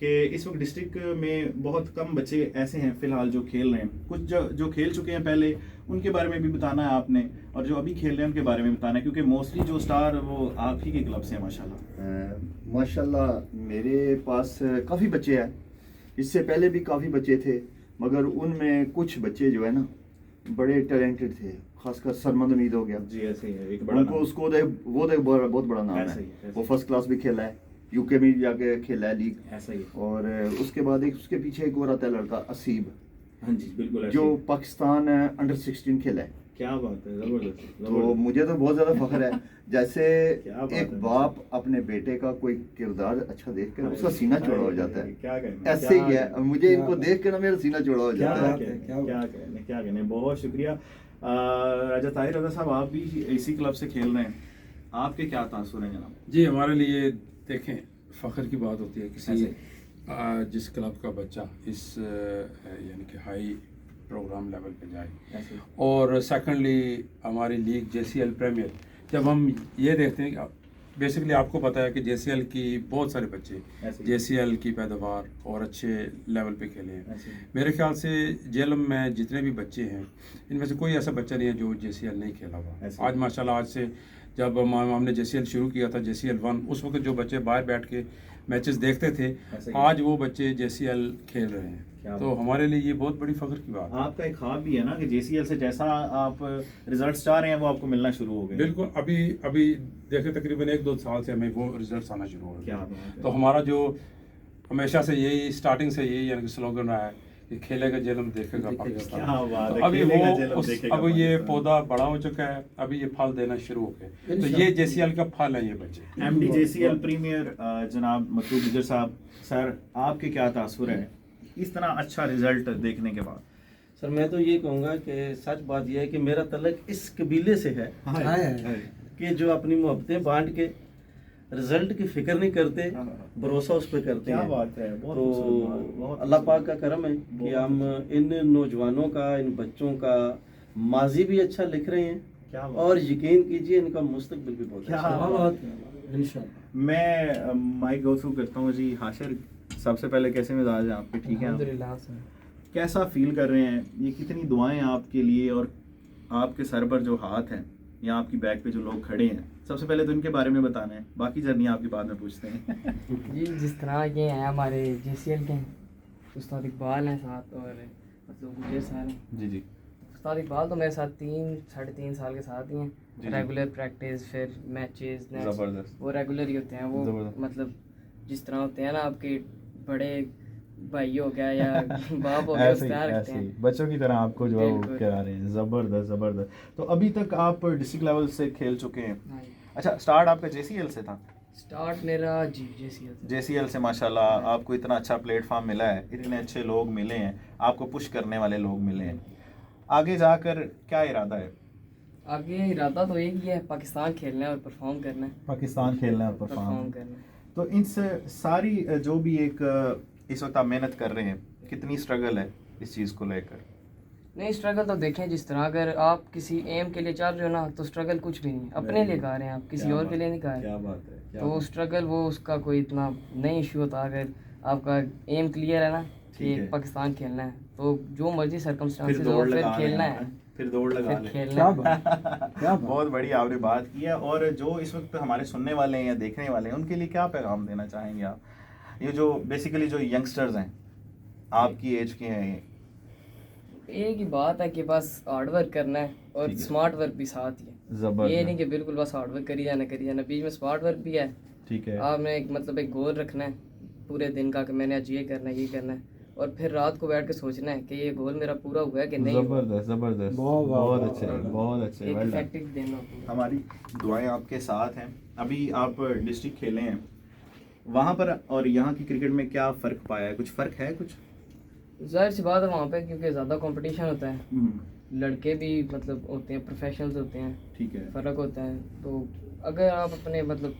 کہ اس وقت ڈسٹرکٹ میں بہت کم بچے ایسے ہیں فی الحال جو کھیل رہے ہیں. کچھ جو کھیل چکے ہیں پہلے ان کے بارے میں بھی بتانا ہے آپ نے, اور جو ابھی کھیل رہے ہیں ان کے بارے میں بتانا ہے, کیونکہ موسٹلی جو اسٹار وہ آپ ہی کے کلب سے ہیں ماشاءاللہ. ماشاءاللہ میرے پاس کافی بچے ہیں, اس سے پہلے بھی کافی بچے تھے, مگر ان میں کچھ بچے جو ہے نا بڑے ٹیلنٹڈ تھے, خاص کر سرمد امید ہو گیا. جی ایسے ہی ہے, ایک بڑا ان کو اس کو وہ بہت بڑا نام ایسا ہے, ہی ہے. وہ فرسٹ کلاس بھی کھیلا ہے, یو کے میں جا کے کھیلا ہے لیگ. ایسا ہی. اور اس کے بعد اس کے پیچھے ایک اور آتا ہے لڑکا اسیب, ہاں جی بالکل, جو پاکستان انڈر 16 کھیلا ہے. کیا بات ہے, زبردست. تو مجھے تو بہت زیادہ فخر ہے, جیسے کیا بات ایک ہے. باپ اپنے بیٹے کا کوئی کردار اچھا دیکھ کر اس کا سینہ چوڑا ہو جاتا ہے. کیا کہنا, ایسے ہی ہے, مجھے ان کو دیکھ کر نا میرا سینہ چوڑا ہو کیا جاتا بات ہے. ہے. کیا کہنے. بہت شکریہ راجہ طاہر رضا صاحب, آپ بھی اسی کلب سے کھیل رہے ہیں, آپ کے کیا تاثر ہیں جناب؟ جی ہمارے لیے دیکھیں فخر کی بات ہوتی ہے کسی جس کلب کا بچہ اس یعنی کہ ہائی پروگرام لیول پہ جائے. اور سیکنڈلی ہماری لیگ جے سی ایل پریمیئر, جب ہم یہ دیکھتے ہیں کہ بیسکلی آپ کو پتہ ہے کہ جے سی ایل کی بہت سارے بچے جے سی ایل کی پیداوار اور اچھے لیول پہ کھیلے ہیں. میرے خیال سے جیلم میں جتنے بھی بچے ہیں ان میں سے کوئی ایسا بچہ نہیں ہے جو جے سی ایل نہیں کھیلا ہوا. آج ماشاءاللہ آج سے جب ہم نے جے سی ایل شروع کیا تھا, جے سی ایل 1, اس وقت جو بچے باہر بیٹھ کے میچز دیکھتے تھے, آج وہ بچے جے سی ایل کھیل رہے ہیں. تو ہمارے لیے یہ بہت بڑی فخر کی بات ہے. آپ کا ایک خواب بھی ہے نا کہ جے سی ایل سے جیسا آپ ریزلٹس چاہ رہے ہیں وہ آپ کو ملنا شروع ہو گئے. بالکل, ابھی دیکھیں تقریباً 1-2 سال سے ہمیں وہ ریزلٹس آنا شروع ہو گئے. تو ہمارا جو ہمیشہ سے یہی اسٹارٹنگ سے یہی یعنی کہ سلوگن رہا ہے کہ کھیلے گا جیلم دیکھے گا پاکستان. اب یہ پودا بڑا ہو چکا ہے, ابھی یہ پھل دینا شروع ہو گئے. تو یہ جے سی ایل کا پھل ہے یہ بچے. M D J C L premier جناب مطلوب گجر صاحب, سر آپ کے کیا تاثر ہیں اس طرح اچھا رزلٹ دیکھنے کے بعد؟ سر میں تو یہ کہوں گا کہ سچ بات یہ ہے کہ میرا تعلق اس قبیلے سے ہے کہ جو اپنی محبتیں بانٹ کے رزلٹ کی فکر نہیں کرتے, بھروسہ اس پہ کرتے ہیں. بات ہے. تو اللہ پاک کا کرم ہے کہ ہم ان نوجوانوں کا, ان بچوں کا ماضی بھی اچھا لکھ رہے ہیں, اور یقین کیجئے ان کا مستقبل بھی بہت اچھا ہے. میں مائک گو تھرو کرتا ہوں. جی حاشر, سب سے پہلے کیسے مزاج ہیں آپ کے؟ ٹھیک ہے, کیسا فیل کر رہے ہیں؟ یہ کتنی دعائیں آپ کے لیے, اور آپ کے سر پر جو ہاتھ ہیں یا آپ کی بیک پہ جو لوگ کھڑے ہیں, سب سے پہلے تو ان کے بارے میں بتانا ہے, باقی جرنی آپ کی بعد میں پوچھتے ہیں. جی جس طرح یہ ہیں ہمارے جے سی ایل کے ہیں, استاد اقبال ہیں ساتھ, اور مطلب مجھے سارے. جی جی. استاد اقبال تو میرے ساتھ 3-3.5 سال کے ساتھ ہی ہیں. ریگولر پریکٹس, پھر میچز, وہ ریگولر ہی ہوتے ہیں. وہ مطلب جس طرح ہوتے ہیں نا آپ کے بڑے بھائی ہو گیا یا باپ ہو گیا, اس طرح رکھتے ہیں بچوں کی طرح آپ کو جو ہے وہ کرا رہے ہیں. زبردست زبردست. تو ابھی تک آپ ڈسٹرکٹ لیول سے کھیل چکے ہیں. اچھا, اسٹارٹ آپ کا جے سی ایل سے تھا؟ اسٹارٹ میرا جی جے سی ایل سے. ماشاءاللہ آپ کو اتنا اچھا پلیٹ فارم ملا ہے, اتنے اچھے لوگ ملے ہیں, آپ کو پش کرنے والے لوگ ملے ہیں. آگے جا کر کیا ارادہ ہے؟ آگے ارادہ تو ایک ہی ہے, پاکستان کھیلنا ہے اور پرفارم کرنا ہے. پاکستان کھیلنا ہے اور پرفارم کرنا ہے. تو ان سے ساری جو بھی ایک اس وقت آپ محنت کر رہے ہیں, کتنی اسٹرگل ہے اس چیز کو لے کر؟ نہیں, اسٹرگل تو دیکھیں جس طرح اگر آپ کسی ایم کے لیے چل رہے ہو نا, تو اسٹرگل کچھ بھی نہیں, اپنے لیے کر رہے ہیں آپ, کسی اور کے لیے نہیں کر رہے. کیا بات ہے. تو اسٹرگل وہ اس کا کوئی اتنا نہیں ایشو ہوتا. اگر آپ کا ایم کلیئر ہے نا کہ پاکستان کھیلنا ہے, تو جو مرضی سرکمسٹانسز ہو پھر کھیلنا ہے, پھر دوڑ لگا لیں. بہت بڑی آپ نے بات کی ہے. اور جو اس وقت ہمارے سننے والے ہیں یا دیکھنے والے ہیں, ان کے لیے کیا پیغام دینا چاہیں گے آپ؟ یہ جو بیسیکلی جو ینگسٹرز ہیں آپ کی ایج کے ہیں, ایک ہی بات ہے کہ بس ہارڈ ورک کرنا ہے, اور اسمارٹ ورک بھی ساتھ ہی ہے. یہ نہیں کہ بالکل بس ہارڈ ورک کری جانا, بیچ میں اسمارٹ ورک بھی ہے. ٹھیک ہے, آپ نے ایک مطلب ایک گول رکھنا ہے پورے دن کا کہ میں نے آج یہ کرنا ہے, یہ کرنا ہے, اور پھر رات کو بیٹھ کے سوچنا ہے کہ یہ گول میرا پورا ہوا ہے کہ نہیں. زبردست, بہت اچھے, بہت اچھے. ایفیکٹو دینا. ہماری دعائیں آپ کے ساتھ ہیں. ابھی آپ ڈسٹرکٹ کھیلے ہیں, وہاں پر اور یہاں کی کرکٹ میں کیا فرق پایا ہے؟ کچھ فرق ہے؟ کچھ ظاہر سی بات ہے وہاں پہ, کیونکہ زیادہ کمپٹیشن ہوتا ہے, لڑکے بھی مطلب ہوتے ہیں, پروفیشنلز ہوتے ہیں. ٹھیک ہے, فرق ہوتا ہے. تو اگر آپ اپنے مطلب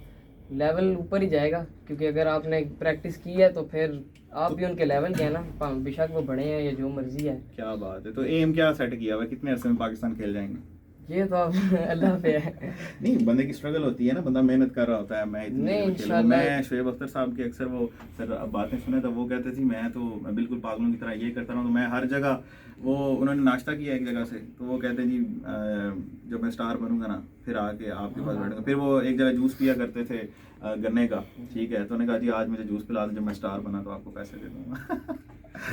لیول اوپر ہی جائے گا, کیونکہ اگر آپ نے پریکٹس کی ہے تو پھر آپ بھی ان کے لیول کے ہیں نا, بے شک وہ بڑے ہیں یا جو مرضی ہے. کیا بات ہے. تو ایم کیا سیٹ کیا ہوا ہے, کتنے عرصے میں پاکستان کھیل جائیں گے؟ یہ تو اب اللہ پہ ہے. نہیں بندے کی اسٹرگل ہوتی ہے نا, بندہ محنت کر رہا ہوتا ہے. میں نہیں انشاءاللہ میں شعیب اختر صاحب کے اکثر وہ سر باتیں سنے تو وہ کہتے تھے میں تو بالکل پاگلوں کی طرح یہ کرتا رہا ہوں. تو میں ہر جگہ وہ انہوں نے ناشتہ کیا ایک جگہ سے, تو وہ کہتے جی جب میں اسٹار بنوں گا نا پھر آ کے آپ کے پاس بیٹھوں گا. پھر وہ ایک جگہ جوس پیا کرتے تھے گنے کا, ٹھیک ہے, تو انہوں نے کہا جی آج مجھے جوس پلا دو, جب میں اسٹار بنا تو آپ کو پیسے دے دوں گا.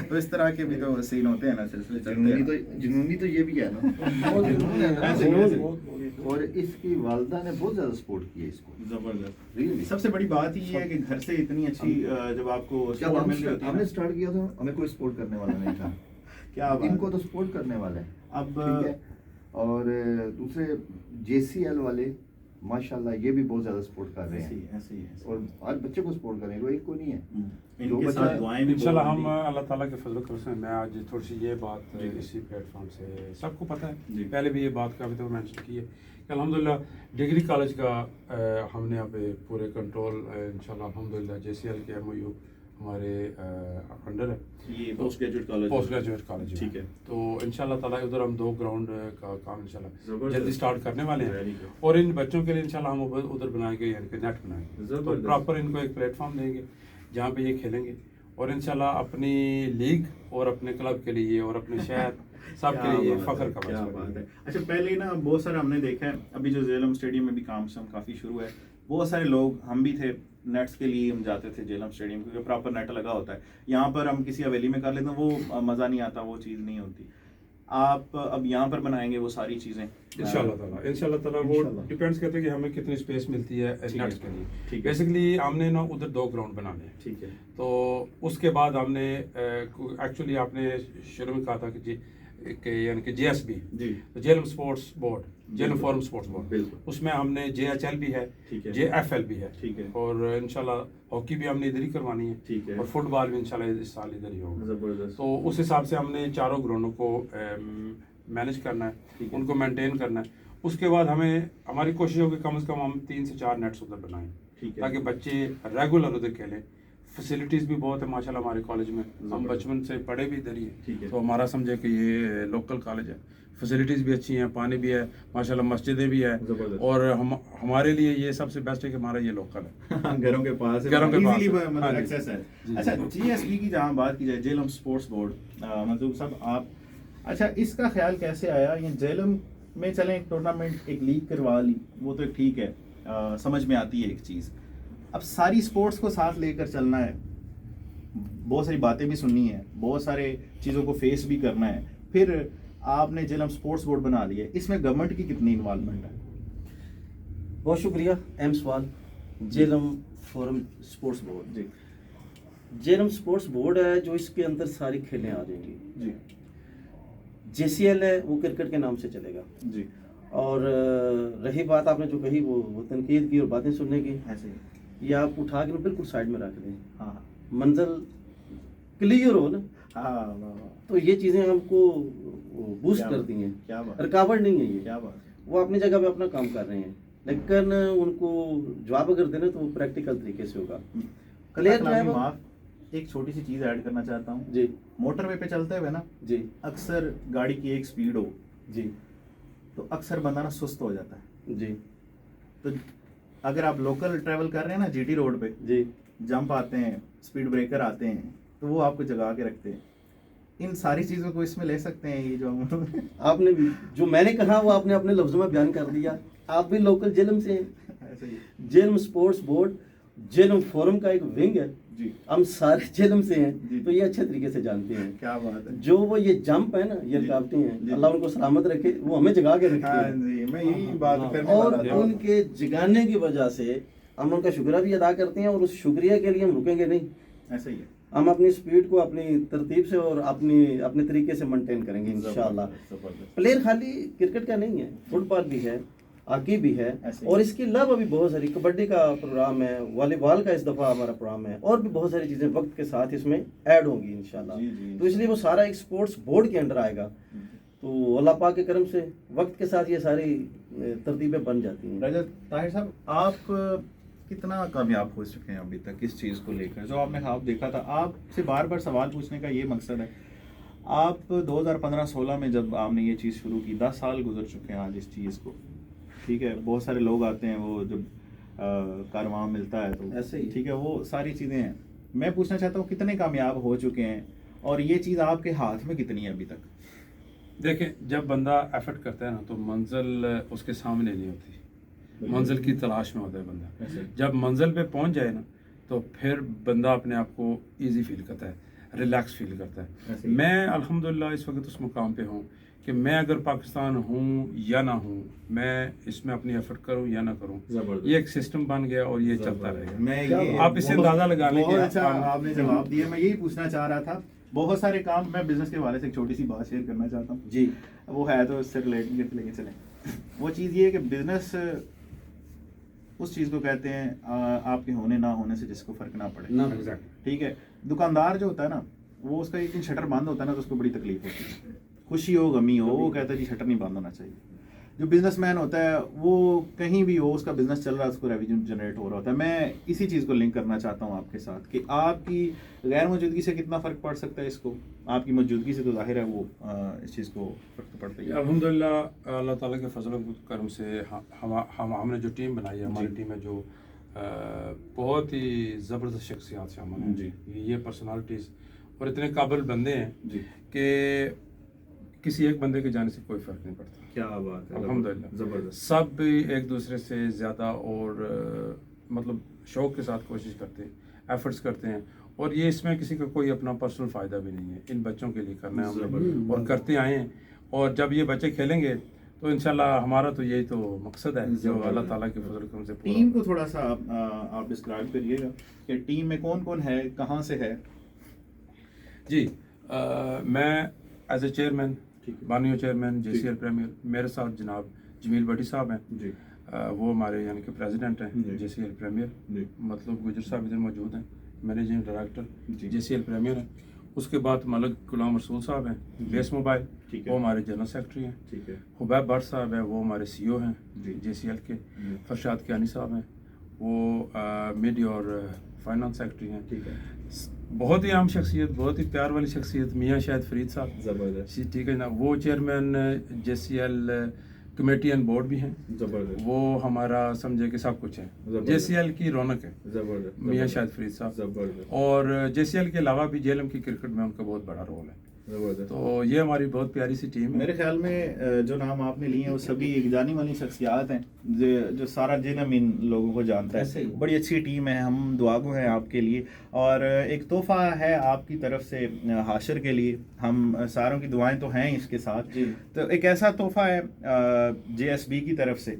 تو اس طرح کے بھی تو سین ہوتے ہیں نا, سلسلے چلتے ہیں. جنونی تو یہ بھی ہے نا. بہت جنون ہے نا. ایسے ہی، ایسے ہی. اور اس کی والدہ نے بہت زیادہ سپورٹ کیا اس کو. زبردست. سب سے بڑی بات یہ ہے کہ گھر سے اتنی اچھی جب آپ کو جب سپورٹ مل رہی ہوتی ہے ہم نے نا. اسٹارٹ کیا تھا ہمیں کوئی سپورٹ کرنے والا نہیں تھا. کیا ان کو تو سپورٹ کرنے والا ہے اب ٹھیک ہے. اور دوسرے جے سی ایل والے ماشاءاللہ یہ بھی بہت زیادہ سپورٹ کر رہے ہیں, ایسے ہی اور آج بچے کو سپورٹ کر رہے ہیں, وہ ایک کو نہیں ہے. ان کے ساتھ دعائیں بھی انشاءاللہ بہت ہم ہوتی اللہ تعالیٰ کے فضل و کرم سے میں آج تھوڑی سی یہ بات جی. اسی پلیٹ فارم سے سب کو پتہ ہے, جی. پہلے بھی یہ بات کافی دفعہ مینشن کی ہے کہ الحمدللہ ڈگری کالج کا ہم نے یہاں پہ پورے کنٹرول انشاءاللہ الحمدللہ جے سی ایل کے ایم او یو ہمارے انڈر ہے, یہ post graduate college. Post graduate college, ٹھیک ہے. تو انشاءاللہ تعالیٰ ادھر ہم 2 گراؤنڈ کا کام انشاءاللہ زبردست. جلدی سٹارٹ کرنے والے Very ہیں, good. اور ان بچوں کے لیے انشاءاللہ ہم ادھر بنائیں گے, یعنی کہ نیٹ بنائیں گے, تو زبردست. پراپر ان کو ایک پلیٹ فارم دیں گے جہاں پہ یہ کھیلیں گے, اور انشاءاللہ اپنی لیگ اور اپنے کلب کے لیے اور اپنے شہر سب کے لیے فخر کا کیا باعث بات ہے. اچھا پہلے نا بہت سارے ہم نے دیکھا ہے, ابھی جو جیلم اسٹیڈیم میں بھی کام کافی شروع ہے, بہت سارے لوگ ہم بھی تھے نیٹس کے لیے ہم جاتے تھے جیلم اسٹیڈیم, کیونکہ پراپر نیٹ لگا ہوتا ہے. یہاں پر ہم کسی حویلی میں کر لیتے ہیں, وہ مزہ نہیں آتا, وہ چیز نہیں ہوتی. آپ اب یہاں پر بنائیں گے وہ ساری چیزیں انشاءاللہ تعالیٰ وہ ڈیپینڈس کرتے ہیں کہ ہمیں کتنی اسپیس ملتی ہے نیٹس کے لیے. بیسکلی ہم نے نا ادھر 2 گراؤنڈ بنانے ہیں, ٹھیک ہے. تو اس کے بعد ہم نے ایکچولی آپ نے شروع میں کہا تھا کہ جی یعنی کہ جے ایس بی, جی Jhelum sports board, Jhelum forum sports board, بالکل, اس میں ہم نے جے ایچ ایل بھی ہے, ٹھیک ہے, جے ایف ایل بھی ہے, ٹھیک ہے, اور انشاءاللہ ہاکی بھی ہم نے ادھر ہی کروانی ہے, ٹھیک ہے, اور فٹ بال بھی انشاءاللہ اس سال ادھر ہی ہوگا. زبردست. تو اس حساب سے ہم نے 4 گراؤنڈوں کو مینیج کرنا ہے, ان کو مینٹین کرنا ہے. اس کے بعد ہماری کوشش ہوگی کم از کم ہم 3 سے 4 نیٹس ادھر بنائیں, تاکہ بچے ریگولر ادھر کھیلیں. فیسلٹیز بھی بہت ہے ماشاءاللہ ہمارے کالج میں, ہم بچپن سے پڑھے بھی ادھر ہی ہیں, تو ہمارا سمجھے کہ یہ لوکل کالج ہے, فیسلٹیز بھی اچھی ہیں, پانی بھی ہے ماشاءاللہ, مسجدیں بھی ہے, اور ہمارے لیے یہ سب سے بیسٹ ہے کہ ہمارا یہ لوکل ہے, گھروں کے پاس ایکسیس ہے. اچھا جی ایس بی کی جہاں بات کی جائے, جیلم اسپورٹس بورڈ, منظور صاحب آپ, اچھا اس کا خیال کیسے آیا؟ یہ جیلم میں چلیں ایک ٹورنامنٹ ایک لیگ کروا لی, وہ تو ٹھیک ہے, سمجھ میں آتی ہے ایک چیز. اب ساری اسپورٹس کو ساتھ لے کر چلنا ہے, بہت ساری باتیں بھی سننی ہے, بہت سارے چیزوں کو فیس بھی کرنا ہے, پھر آپ نے جیلم اسپورٹس بورڈ بنا لیا, اس میں گورنمنٹ کی کتنی انوالومنٹ ہے؟ بہت شکریہ اہم سوال. جیلم فورم اسپورٹس بورڈ, جی جیلم اسپورٹس بورڈ ہے جو اس کے اندر ساری کھیلیں آ جائیں گی. جی جے سی ایل ہے وہ کرکٹ کے نام سے چلے گا. جی. اور رہی بات آپ نے جو کہی وہ تنقید کی اور باتیں سننے کی, ایسے ہی, یہ آپ اٹھا کے بالکل سائڈ میں رکھ دیں. ہاں منزل کلیئر ہو نا, ہاں, تو یہ چیزیں ہم کو بوسٹ کرتی ہیں, کیا بات, رکاوٹ نہیں ہے. یہ کیا بات, وہ اپنی جگہ پہ اپنا کام کر رہے ہیں, لیکن ان کو جواب اگر دینا تو وہ پریکٹیکل طریقے سے ہوگا. کلیئر جو ہے وہ, ایک چھوٹی سی چیز ایڈ کرنا چاہتا ہوں. جی موٹر وے پہ چلتے ہوئے نا, جی اکثر گاڑی کی ایک سپیڈ ہو, جی تو اکثر بندہ نا سست ہو جاتا ہے. جی تو اگر آپ لوکل ٹریول کر رہے ہیں نا جی ٹی روڈ پہ, جی جمپ آتے ہیں, اسپیڈ بریکر آتے ہیں, تو وہ آپ کو جگا کے رکھتے ہیں. ان ساری چیزوں کو اس میں لے سکتے ہیں. یہ جو آپ نے جو میں نے کہا وہ آپ نے اپنے لفظوں میں بیان کر دیا. آپ بھی لوکل جیلم سے ہیں. Jhelum sports board Jhelum forum کا ایک ونگ ہے, جی ہم سارے جیلم سے ہیں, تو یہ اچھے طریقے سے جانتے ہیں. کیا بات ہے. جو وہ یہ جمپ ہے نا, یہ رکاوٹیں ہیں, اللہ ان کو سلامت رکھے, وہ ہمیں جگا کے رکھتے ہیں. میں یہی بات کرنے اور والا تھا. ان کے جگانے کی وجہ سے ہم ان کا شکریہ بھی ادا کرتے ہیں, اور اس شکریہ کے لیے ہم رکیں گے نہیں. ایسا ہی ہے, ہم اپنی سپیڈ کو اپنی ترتیب سے اور اپنے طریقے سے مینٹین کریں گے انشاءاللہ. پلیئر خالی کرکٹ کا نہیں ہے, فٹ بال بھی ہے, ہاکی بھی ہے, اور اس کے علاوہ بھی بہت ساری, کبڈی کا پروگرام ہے, والی بال کا اس دفعہ ہمارا پروگرام ہے, اور بھی بہت ساری چیزیں وقت کے ساتھ اس میں ایڈ ہوں گی انشاءاللہ. تو اس لیے وہ سارا ایک سپورٹس بورڈ کے انڈر آئے گا. تو اللہ پاک کے کرم سے وقت کے ساتھ یہ ساری ترتیبیں بن جاتی ہیں. رجت طاہر صاحب, آپ کتنا کامیاب ہو چکے ہیں ابھی تک اس چیز کو لے کر, جو آپ نے خواب دیکھا تھا؟ آپ سے بار بار سوال پوچھنے کا یہ مقصد ہے, آپ 2015-16 میں جب آپ نے یہ چیز شروع کی 10 سال گزر چکے ہیں آج اس چیز کو, ٹھیک ہے. بہت سارے لوگ آتے ہیں, وہ جب کارواں ملتا ہے تو ایسے ہی, ٹھیک ہے, وہ ساری چیزیں ہیں. میں پوچھنا چاہتا ہوں کتنے کامیاب ہو چکے ہیں اور یہ چیز آپ کے ہاتھ میں کتنی ہے ابھی تک؟ دیکھیں جب بندہ ایفرٹ کرتا ہے نا تو منزل اس کے سامنے نہیں ہوتی, منزل کی تلاش میں ہوتا ہے بندہ. جب منزل پہ پہنچ جائے نا تو پھر بندہ اپنے آپ کو ایزی فیل کرتا ہے, ریلیکس فیل کرتا ہے. میں الحمدللہ اس وقت اس مقام پہ ہوں کہ میں اگر پاکستان ہوں یا نہ ہوں, میں اس میں اپنی ایفرٹ کروں یا نہ کروں, یہ ایک سسٹم بن گیا اور یہ چلتا رہے گا. میں یہ آپ اس سے اندازہ لگا لیں. بہت اچھا آپ نے جواب دیا. میں یہی پوچھنا چاہ رہا تھا, بہت سارے کام, میں بزنس کے حوالے سے ایک چھوٹی سی بات شیئر کرنا چاہتا ہوں. جی وہ ہے تو اس سے ریلیٹ لے کے چلیں. وہ چیز یہ ہے کہ بزنس اس چیز کو کہتے ہیں آپ کے ہونے نہ ہونے سے جس کو فرق نہ پڑے. ٹھیک ہے, دکاندار جو ہوتا ہے نا, وہ اس کا ایک دن شٹر بند ہوتا ہے نا تو اس کو بڑی تکلیف ہوتی ہے, خوشی ہو غمی ہو, وہ کہتا ہے جی شٹر نہیں بند ہونا چاہیے. جو بزنس مین ہوتا ہے وہ کہیں بھی ہو, اس کا بزنس چل رہا ہے, اس کو ریونیو جنریٹ ہو رہا ہوتا ہے. میں اسی چیز کو لنک کرنا چاہتا ہوں آپ کے ساتھ کہ آپ کی غیر موجودگی سے کتنا فرق پڑ سکتا ہے اس کو, آپ کی موجودگی سے تو ظاہر ہے وہ اس چیز کو فرق تو پڑتا ہی ہے. الحمدللہ اللہ تعالیٰ کے فضل و کرم سے ہم نے جو ٹیم بنائی ہے, ہماری ٹیم میں جو بہت ہی زبردست شخصیات شامل ہیں. جی, یہ پرسنالٹیز اور اتنے قابل بندے ہیں جی, کہ کسی ایک بندے کے جانے سے کوئی فرق نہیں پڑتا. کیا بات ہے, الحمدللہ زبردست. سب ایک دوسرے سے زیادہ اور مطلب شوق کے ساتھ کوشش کرتے ہیں, ایفرٹس کرتے ہیں, اور یہ اس میں کسی کا کوئی اپنا پرسنل فائدہ بھی نہیں ہے. ان بچوں کے لیے کرنا ہے ہم نے اور کرتے آئے ہیں, اور جب یہ بچے کھیلیں گے تو انشاءاللہ ہمارا تو یہی تو مقصد ہے جو اللہ تعالیٰ کے فضل و کرم سے پورا. ٹیم کو تھوڑا سا آپ ڈسکرائب کریے گا کہ ٹیم میں کون کون ہے, کہاں سے ہے؟ جی, میں ایز اے چیئرمین, بانیو chairman J C L premier, میرے ساتھ جناب جمیل بٹی صاحب ہیں. جی, وہ ہمارے یعنی کہ پریزیڈنٹ ہیں جے سی ایل پریمیئر. مطلب گجر صاحب ادھر موجود ہیں, مینیجنگ ڈائریکٹر جے سی ایل پریمیئر ہیں. اس کے بعد ملک غلام رسول صاحب ہیں بیس موبائل, وہ ہمارے جنرل سیکرٹری ہیں. ٹھیک ہے. حبیب بٹ صاحب ہیں, وہ ہمارے سی او ہیں جے سی ایل کے. فرشاد کیانی صاحب ہیں, وہ میڈیا اور فائنانس سیکرٹری ہیں. ٹھیک ہے. بہت ہی عام شخصیت, بہت ہی پیار والی شخصیت, میاں شاہد فرید صاحب. زبردست. ٹھیک ہے نا, وہ chairman J C L committee and board بھی ہیں. زبردست. وہ ہمارا سمجھے کہ سب کچھ ہے, جے سی ایل کی رونق ہے. زبردست. میاں شاہد فرید صاحب. زبردست. اور جے سی ایل کے علاوہ بھی جے ایل ایم کی کرکٹ میں ان کا بہت بڑا رول ہے. زبردست. تو یہ ہماری بہت پیاری سی ٹیم ہے. میرے خیال میں جو نام آپ نے لیے ہیں وہ سبھی ایک جانی والی شخصیات ہیں جو سارا جنم ان لوگوں کو جانتا ہے. بڑی اچھی ٹیم ہے, ہم دعا گو ہیں آپ کے لیے. اور ایک تحفہ ہے آپ کی طرف سے حاشر کے لیے, ہم ساروں کی دعائیں تو ہیں اس کے ساتھ. تو ایک ایسا تحفہ ہے جے ایس بی کی طرف سے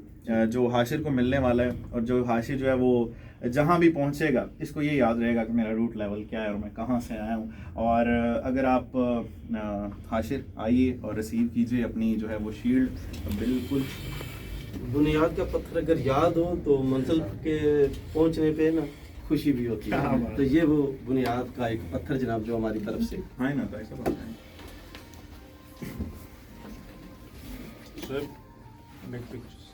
جو حاشر کو ملنے والا ہے, اور جو حاشر جو ہے وہ جہاں بھی پہنچے گا اس کو یہ یاد رہے گا کہ میرا روٹ لیول کیا ہے اور میں کہاں سے آیا ہوں. اور اگر آپ حاشر آئیے اور ریسیو کیجئے اپنی جو ہے وہ شیلڈ. بالکل بنیاد کا پتھر اگر یاد ہو تو منزل کے پہنچنے پہ نا خوشی بھی ہوتی ہے. تو یہ وہ بنیاد کا ایک پتھر جناب جو ہماری طرف سے ہاں نا, تو ایسا بات ہے. سر میک پکچرز.